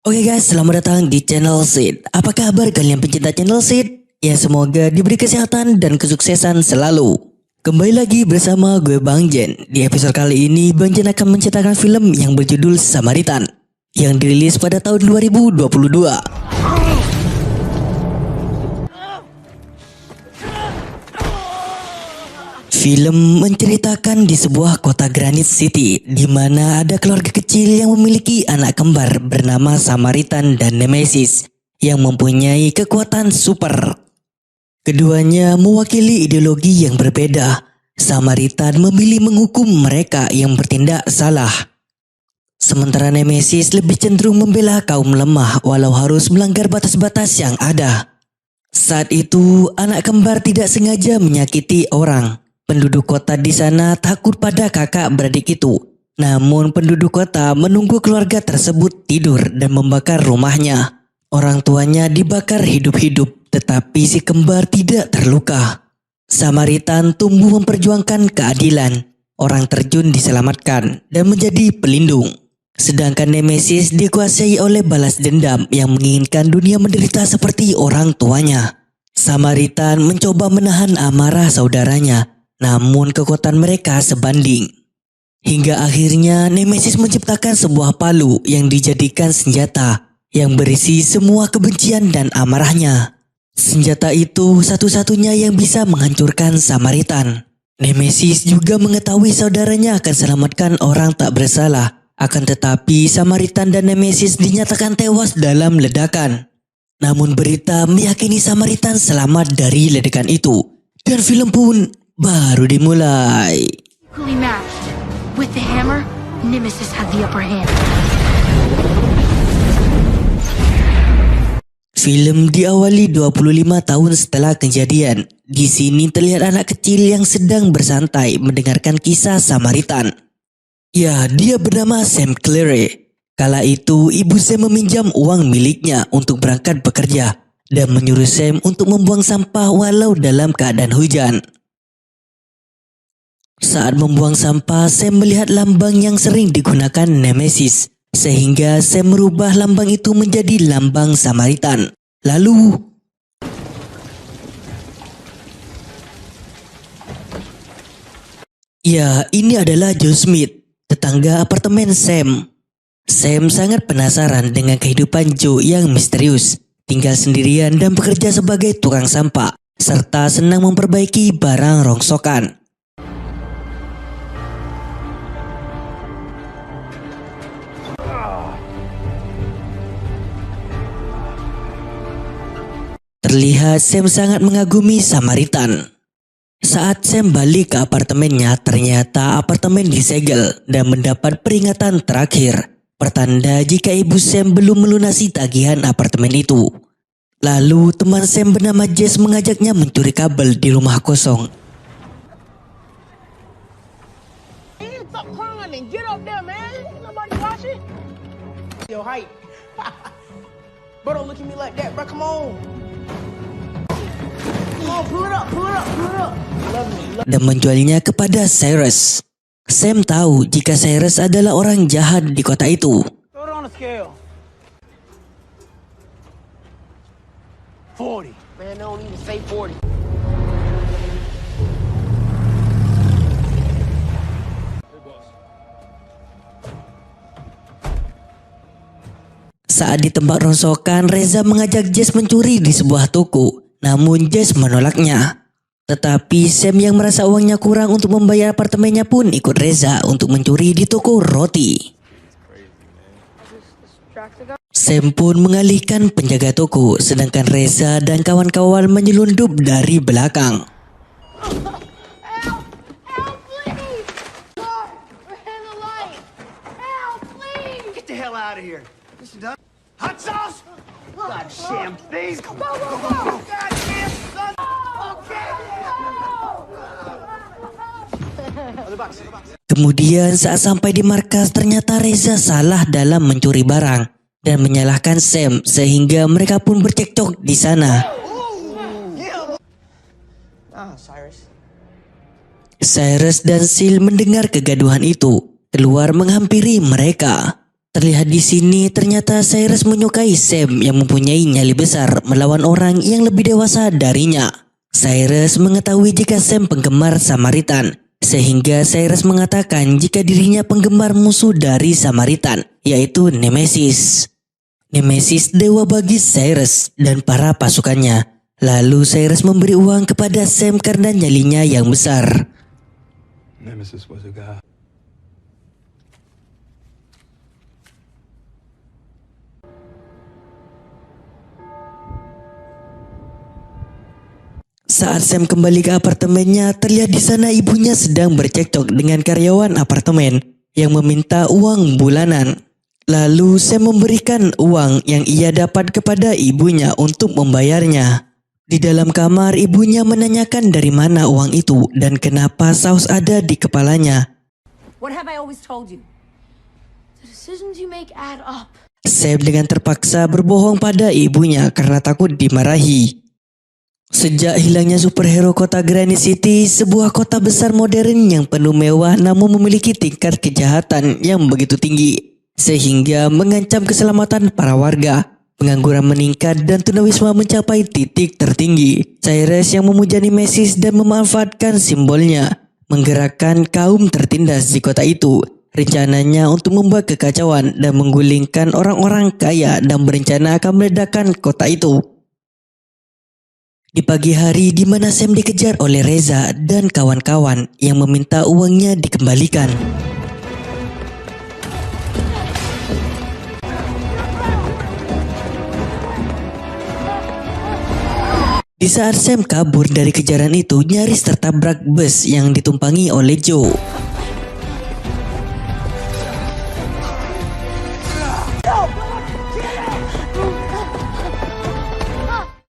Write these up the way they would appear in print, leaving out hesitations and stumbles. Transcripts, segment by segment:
Oke guys, selamat datang di channel Sid. Apa kabar kalian pencinta channel Sid? Ya semoga diberi kesehatan dan kesuksesan selalu. Kembali lagi bersama gue Bang Jen. Di episode kali ini Bang Jen akan menceritakan film yang berjudul Samaritan yang dirilis pada tahun 2022. Film menceritakan di sebuah kota Granite City di mana ada keluarga kecil yang memiliki anak kembar bernama Samaritan dan Nemesis yang mempunyai kekuatan super. Keduanya mewakili ideologi yang berbeda. Samaritan memilih menghukum mereka yang bertindak salah. Sementara Nemesis lebih cenderung membela kaum lemah walau harus melanggar batas-batas yang ada. Saat itu anak kembar tidak sengaja menyakiti orang. Penduduk kota di sana takut pada kakak beradik itu. Namun penduduk kota menunggu keluarga tersebut tidur dan membakar rumahnya. Orang tuanya dibakar hidup-hidup, tetapi si kembar tidak terluka. Samaritan tumbuh memperjuangkan keadilan. Orang terjun diselamatkan dan menjadi pelindung. Sedangkan Nemesis dikuasai oleh balas dendam yang menginginkan dunia menderita seperti orang tuanya. Samaritan mencoba menahan amarah saudaranya. Namun kekuatan mereka sebanding. Hingga akhirnya Nemesis menciptakan sebuah palu yang dijadikan senjata yang berisi semua kebencian dan amarahnya. Senjata itu satu-satunya yang bisa menghancurkan Samaritan. Nemesis juga mengetahui saudaranya akan selamatkan orang tak bersalah. Akan tetapi Samaritan dan Nemesis dinyatakan tewas dalam ledakan. Namun berita meyakini Samaritan selamat dari ledakan itu. Dan film pun baru dimulai. Equally matched. With the hammer, Nemesis had the upper hand. Film diawali 25 tahun setelah kejadian. Di sini terlihat anak kecil yang sedang bersantai mendengarkan kisah Samaritan. Ya, dia bernama Sam Clary. Kala itu ibu Sam meminjam uang miliknya untuk berangkat bekerja dan menyuruh Sam untuk membuang sampah walau dalam keadaan hujan. Saat membuang sampah, Sam melihat lambang yang sering digunakan Nemesis, sehingga Sam merubah lambang itu menjadi lambang Samaritan. Lalu, ya, ini adalah Joe Smith, tetangga apartemen Sam. Sam sangat penasaran dengan kehidupan Joe yang misterius, tinggal sendirian dan bekerja sebagai tukang sampah, serta senang memperbaiki barang rongsokan. Terlihat Sam sangat mengagumi Samaritan. Saat Sam balik ke apartemennya, ternyata apartemen disegel dan mendapat peringatan terakhir. Pertanda jika ibu Sam belum melunasi tagihan apartemen itu. Lalu teman Sam bernama Jess mengajaknya mencuri kabel di rumah kosong. Dan menjualnya kepada Cyrus. Sam tahu jika Cyrus adalah orang jahat di kota itu. Saat di tempat rongsokan, Reza mengajak Jess mencuri di sebuah toko. Namun Jess menolaknya. Tetapi Sam yang merasa uangnya kurang untuk membayar apartemennya pun ikut Reza untuk mencuri di toko roti. Sam pun mengalihkan penjaga toko, sedangkan Reza dan kawan-kawan menyelundup dari belakang. Hot sauce! God damn things! Go, go, go! God damn son! Okay! Kemudian saat sampai di markas, ternyata Reza salah dalam mencuri barang dan menyalahkan Sam, sehingga mereka pun bercekcok di sana. Cyrus dan Sil mendengar kegaduhan itu, keluar menghampiri mereka. Terlihat di sini ternyata Cyrus menyukai Sam yang mempunyai nyali besar melawan orang yang lebih dewasa darinya. Cyrus mengetahui jika Sam penggemar Samaritan, sehingga Cyrus mengatakan jika dirinya penggemar musuh dari Samaritan, yaitu Nemesis. Nemesis dewa bagi Cyrus dan para pasukannya. Lalu Cyrus memberi uang kepada Sam karena nyalinya yang besar. Nemesis was a god. Saat Sam kembali ke apartemennya, terlihat di sana ibunya sedang bercekcok dengan karyawan apartemen yang meminta uang bulanan. Lalu Sam memberikan uang yang ia dapat kepada ibunya untuk membayarnya. Di dalam kamar, ibunya menanyakan dari mana uang itu dan kenapa saus ada di kepalanya. What have I always told you? The decisions you make add up. Sam dengan terpaksa berbohong pada ibunya karena takut dimarahi. Sejak hilangnya superhero kota Granite City, sebuah kota besar modern yang penuh mewah namun memiliki tingkat kejahatan yang begitu tinggi, sehingga mengancam keselamatan para warga. Pengangguran meningkat dan tunawisma mencapai titik tertinggi. Cyrus yang memuja Nemesis dan memanfaatkan simbolnya, menggerakkan kaum tertindas di kota itu. Rencananya untuk membuat kekacauan dan menggulingkan orang-orang kaya dan berencana akan meledakkan kota itu. Di pagi hari di mana Sam dikejar oleh Reza dan kawan-kawan yang meminta uangnya dikembalikan. Di saat Sam kabur dari kejaran itu, nyaris tertabrak bus yang ditumpangi oleh Joe.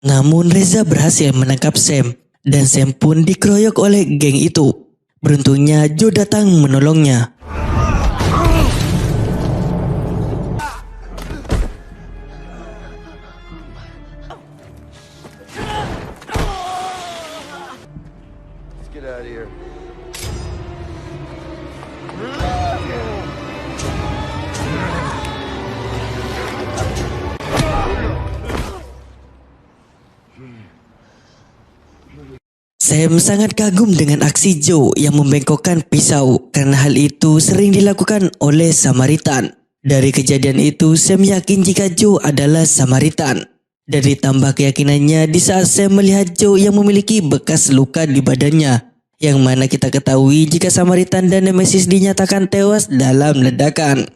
Namun Reza berhasil menangkap Sam dan Sam pun dikeroyok oleh geng itu. Beruntungnya Joe datang menolongnya. Let's get out of here. Sam sangat kagum dengan aksi Joe yang membengkokkan pisau karena hal itu sering dilakukan oleh Samaritan. Dari kejadian itu, Sam yakin jika Joe adalah Samaritan. Dan ditambah keyakinannya di saat Sam melihat Joe yang memiliki bekas luka di badannya, yang mana kita ketahui jika Samaritan dan Nemesis dinyatakan tewas dalam ledakan.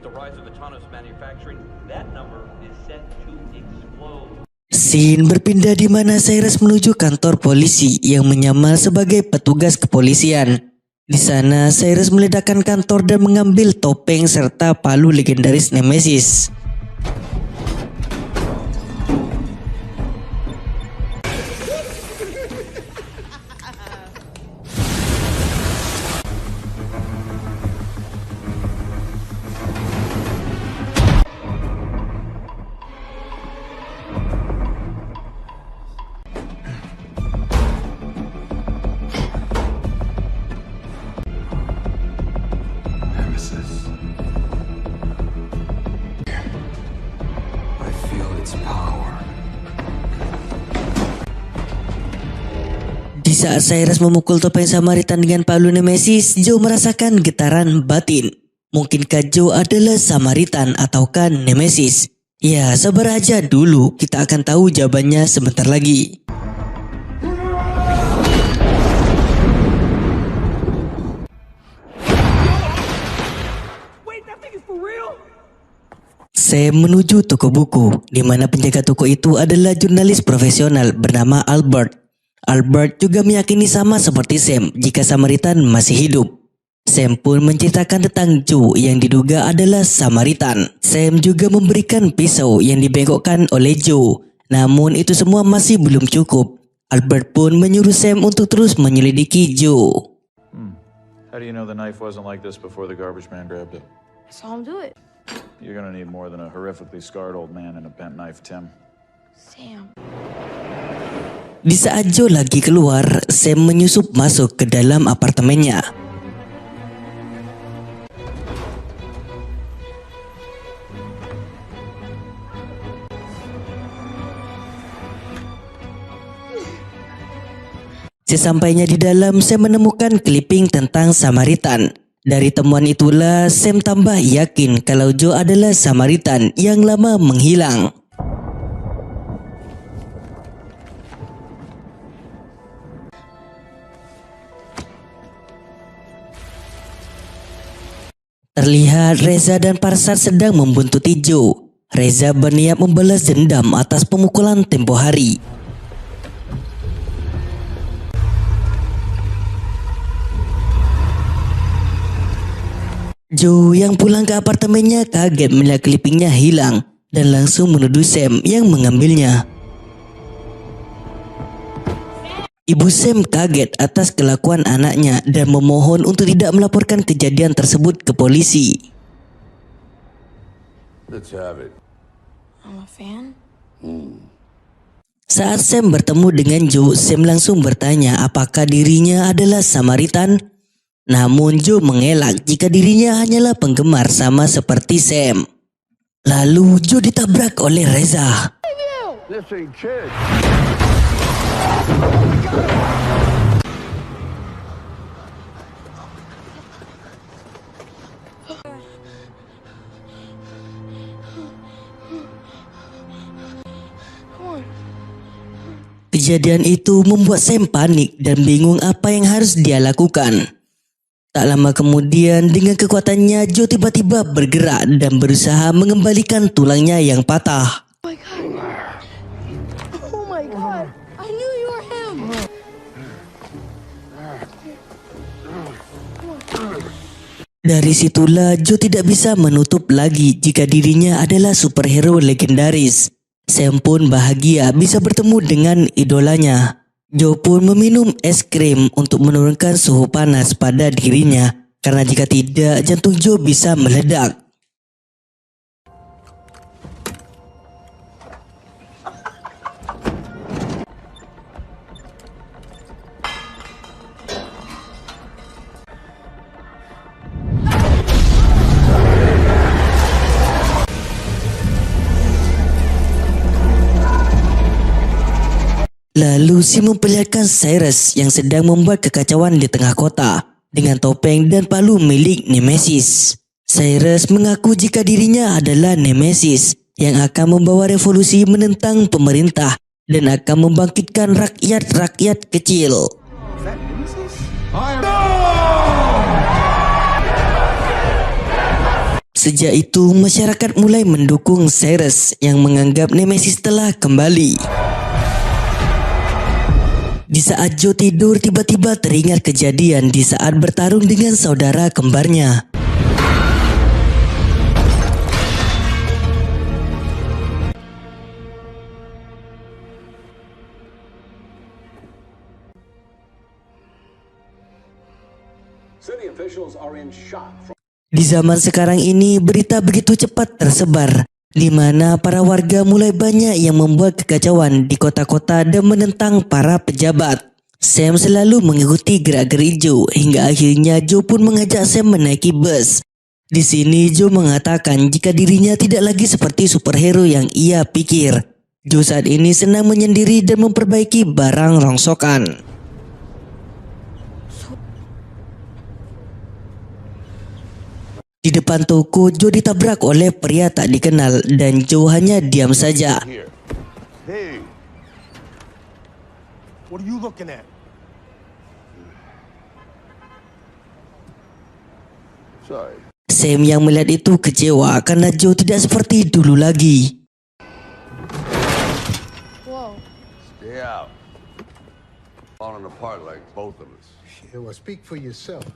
With the rise of autonomous manufacturing, that number is set to explode. Scene berpindah di mana Cyrus menuju kantor polisi yang menyamar sebagai petugas kepolisian. Di sana Cyrus meledakkan kantor dan mengambil topeng serta palu legendaris Nemesis. Nemesis. I feel its power. Di saat Cyrus memukul topeng Samaritan dengan palu Nemesis, Joe merasakan getaran batin. Mungkinkah Joe adalah Samaritan ataukah Nemesis? Ya, sabar aja dulu, kita akan tahu jawabannya sebentar lagi. Wait, that thing is for real? Sam menuju toko buku, di mana penjaga toko itu adalah jurnalis profesional bernama Albert. Albert juga meyakini sama seperti Sam jika Samaritan masih hidup. Sam pun menceritakan tentang Joe yang diduga adalah Samaritan. Sam juga memberikan pisau yang dibengkokkan oleh Joe. Namun itu semua masih belum cukup. Albert pun menyuruh Sam untuk terus menyelidiki Joe. How do you know the knife wasn't like this before the garbage man grabbed it? I saw him do it. You're gonna need more than a horrifically scarred old man and a bent knife, Tim. Sam. Di saat Joe lagi keluar, Sam menyusup masuk ke dalam apartemennya. Sesampainya di dalam, Sam menemukan clipping tentang Samaritan. Dari temuan itulah, Sam tambah yakin kalau Joe adalah Samaritan yang lama menghilang. Terlihat Reza dan Parsad sedang membuntuti Joe. Reza berniat membalas dendam atas pemukulan tempo hari. Joe yang pulang ke apartemennya kaget melihat clippingnya hilang dan langsung menuduh Sam yang mengambilnya. Ibu Sam kaget atas kelakuan anaknya dan memohon untuk tidak melaporkan kejadian tersebut ke polisi. Let's have it. I'm a fan. Saat Sam bertemu dengan Joe, Sam langsung bertanya apakah dirinya adalah Samaritan. Namun Joe mengelak jika dirinya hanyalah penggemar sama seperti Sam. Lalu Joe ditabrak oleh Reza. Listen, kid. Kejadian itu membuat Sam panik dan bingung apa yang harus dia lakukan. Tak lama kemudian, dengan kekuatannya, Joe tiba-tiba bergerak dan berusaha mengembalikan tulangnya yang patah. Oh my god. I knew you were him. Dari situlah Joe tidak bisa menutup lagi jika dirinya adalah superhero legendaris. Sam pun bahagia bisa bertemu dengan idolanya. Joe pun meminum es krim untuk menurunkan suhu panas pada dirinya, karena jika tidak jantung Joe bisa meledak. Lalu si memperlihatkan Cyrus yang sedang membuat kekacauan di tengah kota dengan topeng dan palu milik Nemesis. Cyrus mengaku jika dirinya adalah Nemesis yang akan membawa revolusi menentang pemerintah dan akan membangkitkan rakyat-rakyat kecil. Sejak itu masyarakat mulai mendukung Cyrus yang menganggap Nemesis telah kembali. Di saat Joe tidur, tiba-tiba teringat kejadian di saat bertarung dengan saudara kembarnya. Di zaman sekarang ini, berita begitu cepat tersebar, di mana para warga mulai banyak yang membuat kekacauan di kota-kota dan menentang para pejabat. Sam selalu mengikuti gerak-gerik Joe hingga akhirnya Joe pun mengajak Sam menaiki bus. Di sini Joe mengatakan jika dirinya tidak lagi seperti superhero yang ia pikir. Joe saat ini senang menyendiri dan memperbaiki barang rongsokan. Di depan toko, Joe ditabrak oleh pria tak dikenal dan Joe hanya diam saja. Hey. What are you looking at? Sorry. Sam yang melihat itu kecewa karena Joe tidak seperti dulu lagi. Whoa. Stay out. Falling apart like both of us. Yeah, well, speak for yourself.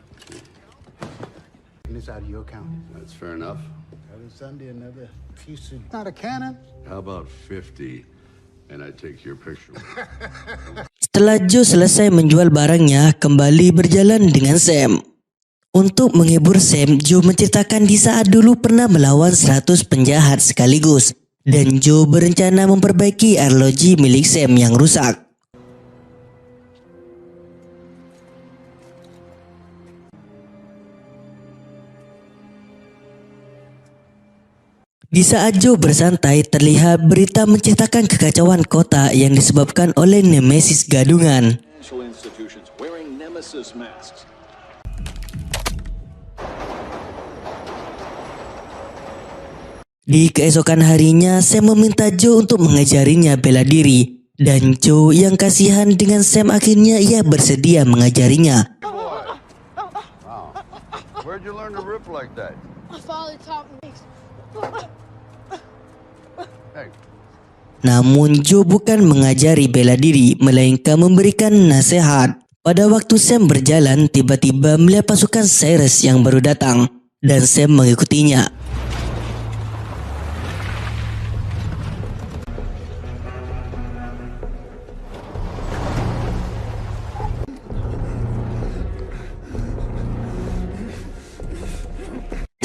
And it's out of your account. That's fair enough. Every Sunday, another piece of... Not a cannon. How about 50 and I take your picture? Setelah Joe selesai menjual barangnya, kembali berjalan dengan Sam. Untuk menghibur Sam, Joe menceritakan di saat dulu pernah melawan 100 penjahat sekaligus. Dan Joe berencana memperbaiki arloji milik Sam yang rusak. Di saat Joe bersantai, terlihat berita menceritakan kekacauan kota yang disebabkan oleh Nemesis gadungan. Institutions wearing Nemesis masks. Di keesokan harinya, Sam meminta Joe untuk mengajarinya bela diri. Dan Joe yang kasihan dengan Sam, akhirnya ia bersedia mengajarinya. Where'd you learn to rip like that? My father taught me. Hey, Namun Joe bukan mengajari bela diri, melainkan memberikan nasihat. Pada waktu Sam berjalan, tiba-tiba melihat pasukan Cyrus yang baru datang. Dan Sam mengikutinya.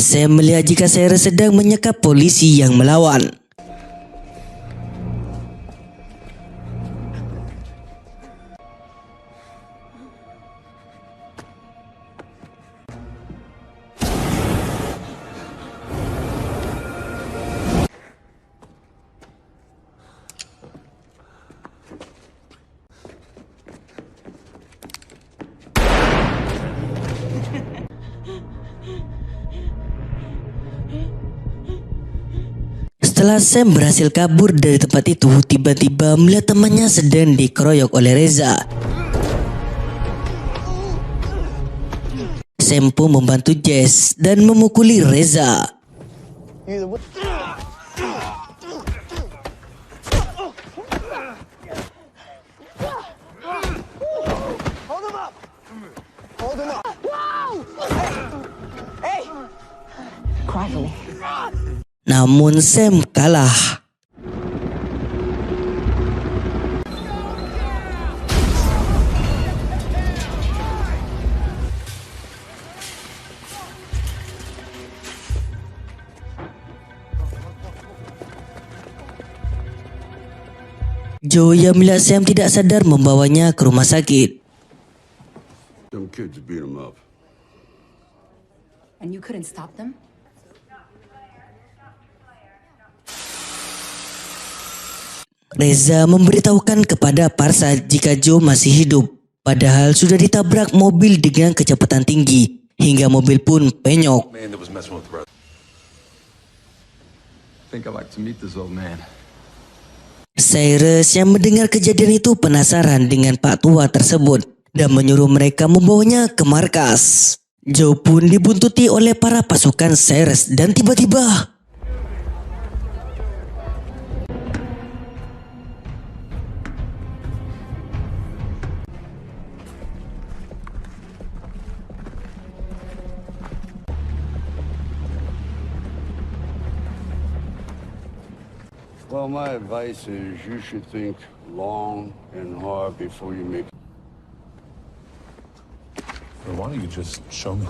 Sam melihat jika Cyrus sedang menyekap polisi yang melawan. Setelah Sam berhasil kabur dari tempat itu, tiba-tiba melihat temannya sedang dikeroyok oleh Reza. Sam pun membantu Jess dan memukuli Reza. Namun Sam kalah. Joe yang melihat Sam tidak sadar membawanya ke rumah sakit. them kids beat him up. And you couldn't stop them? Reza memberitahukan kepada Parsa jika Joe masih hidup, padahal sudah ditabrak mobil dengan kecepatan tinggi hingga mobil pun penyok. Man that was messing with the rest. Think I'd like to meet this old man. Cyrus yang mendengar kejadian itu penasaran dengan Pak Tua tersebut dan menyuruh mereka membawanya ke markas. Joe pun dibuntuti oleh para pasukan Cyrus dan tiba-tiba Well, my advice is you should think long and hard before you make. Or why don't you just show me?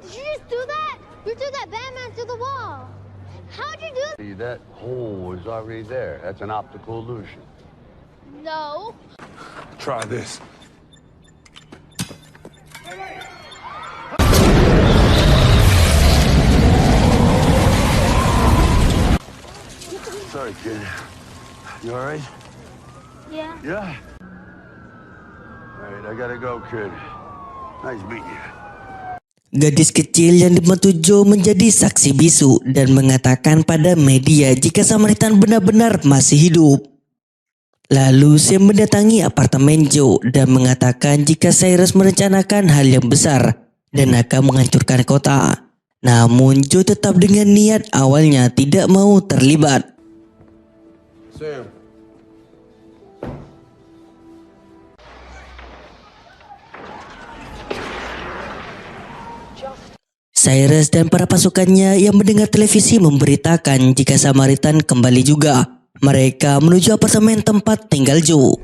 Did you just do that? You threw that Batman to the wall. How'd you do See, that hole is already there. That's an optical illusion. No. Try this. Sorry, kid. You all right? Yeah. Yeah. All right, I gotta go, kid. Nice meeting you. gadis kecil yang dibantu Joe menjadi saksi bisu dan mengatakan pada media jika Samaritan benar-benar masih hidup. Lalu Sam mendatangi apartemen Joe dan mengatakan jika Cyrus merencanakan hal yang besar dan akan menghancurkan kota. Namun Joe tetap dengan niat awalnya tidak mau terlibat. Sam. Cyrus dan para pasukannya yang mendengar televisi memberitakan jika Samaritan kembali juga. Mereka menuju apartemen tempat tinggal Joe.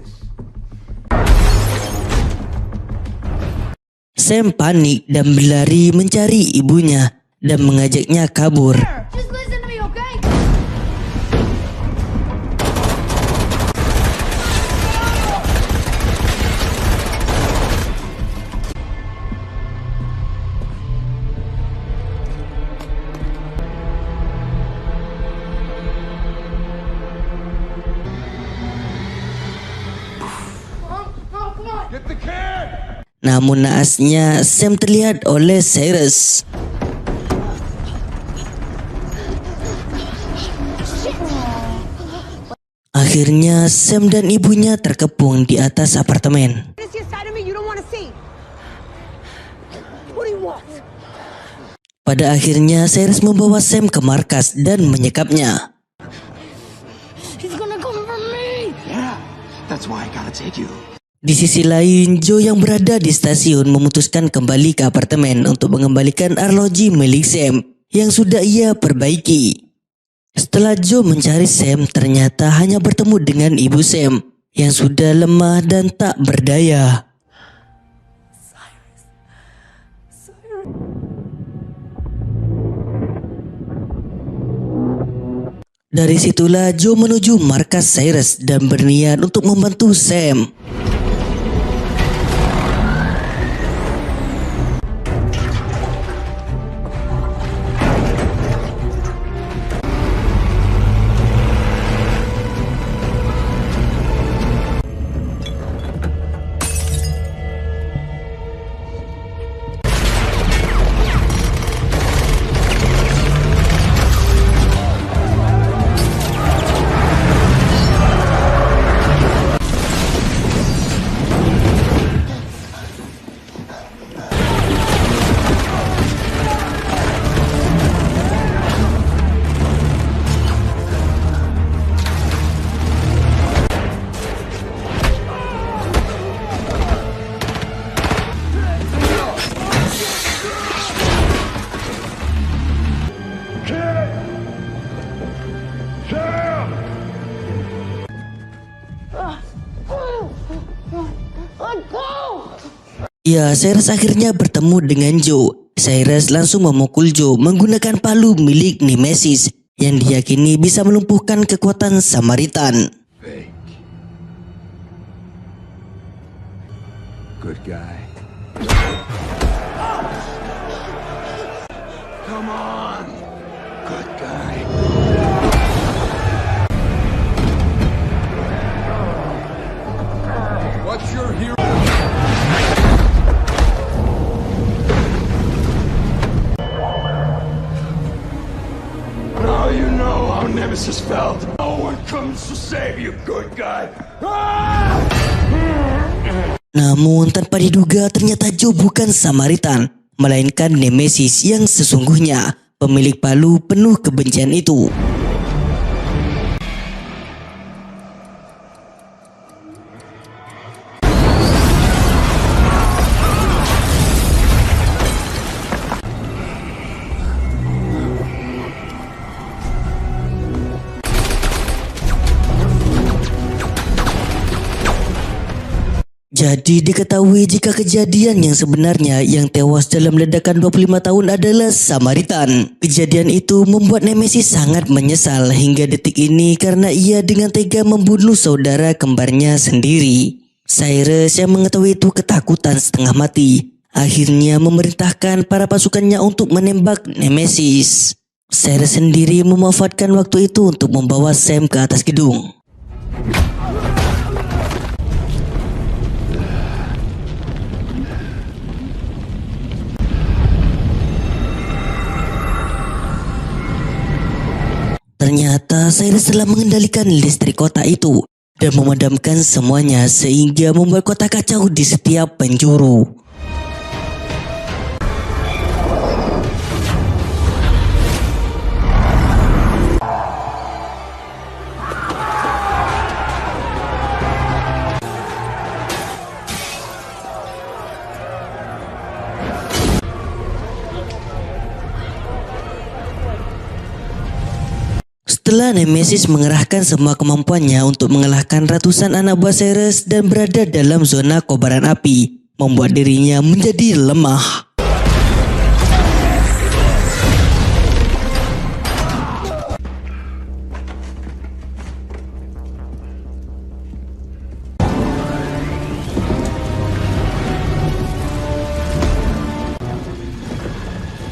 Sam panik dan berlari mencari ibunya dan mengajaknya kabur. Just listen to me, okay? Get the kid! Namun naasnya Sam terlihat oleh Cyrus. Akhirnya Sam dan ibunya terkepung di atas apartemen. This is side of me you don't want to see. What do you want? Pada akhirnya Cyrus membawa Sam ke markas dan menyekapnya. He's gonna come for me! Yeah, that's why I gotta take you. Di sisi lain, Joe yang berada di stasiun memutuskan kembali ke apartemen untuk mengembalikan arloji milik Sam yang sudah ia perbaiki. Setelah Joe mencari Sam, ternyata hanya bertemu dengan ibu Sam yang sudah lemah dan tak berdaya. Dari situlah Joe menuju markas Cyrus dan berniat untuk membantu Sam. Ya, Cyrus akhirnya bertemu dengan Joe. Cyrus langsung memukul Joe menggunakan palu milik Nemesis yang diyakini bisa melumpuhkan kekuatan Samaritan. Fake. Good guy. Come on. Good guy. What's your hero? Now you know how Nemesis felt. No one comes to save you, good guy. Namun tanpa diduga ternyata Joe bukan Samaritan, melainkan Nemesis yang sesungguhnya, pemilik palu penuh kebencian itu. Jadi diketahui jika kejadian yang sebenarnya yang tewas dalam ledakan 25 tahun adalah Samaritan. Kejadian itu membuat Nemesis sangat menyesal hingga detik ini karena ia dengan tega membunuh saudara kembarnya sendiri. Cyrus yang mengetahui itu ketakutan setengah mati. Akhirnya memerintahkan para pasukannya untuk menembak Nemesis. Cyrus sendiri memanfaatkan waktu itu untuk membawa Sam ke atas gedung. Ternyata Cyrus telah mengendalikan listrik kota itu dan memadamkan semuanya sehingga membuat kota kacau di setiap penjuru. Setelah Nemesis mengerahkan semua kemampuannya untuk mengalahkan ratusan anak buah Cyrus dan berada dalam zona kobaran api, membuat dirinya menjadi lemah.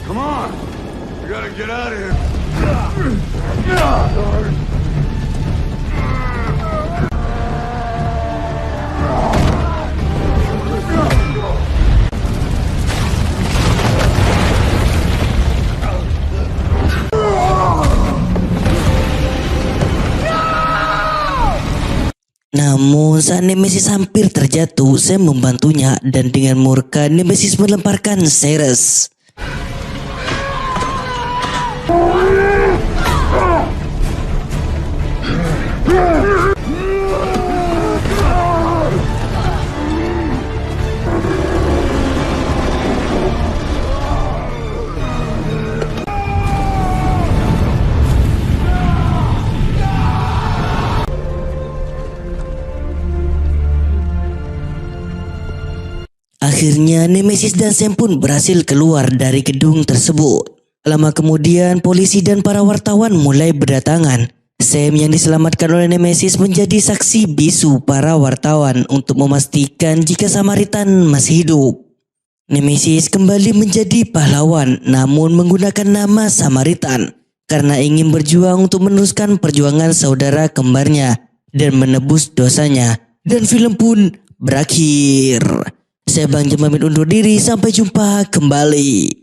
Come on! We gotta get out of here. Namun saat Nemesis hampir terjatuh, Sam membantunya dan dengan murka Nemesis melemparkan Cyrus. Akhirnya Nemesis dan Sam pun berhasil keluar dari gedung tersebut. Lama kemudian polisi dan para wartawan mulai berdatangan. Sam yang diselamatkan oleh Nemesis menjadi saksi bisu para wartawan untuk memastikan jika Samaritan masih hidup. Nemesis kembali menjadi pahlawan namun menggunakan nama Samaritan karena ingin berjuang untuk meneruskan perjuangan saudara kembarnya dan menebus dosanya. Dan film pun berakhir. Saya Bang Jam pamit undur diri, sampai jumpa kembali.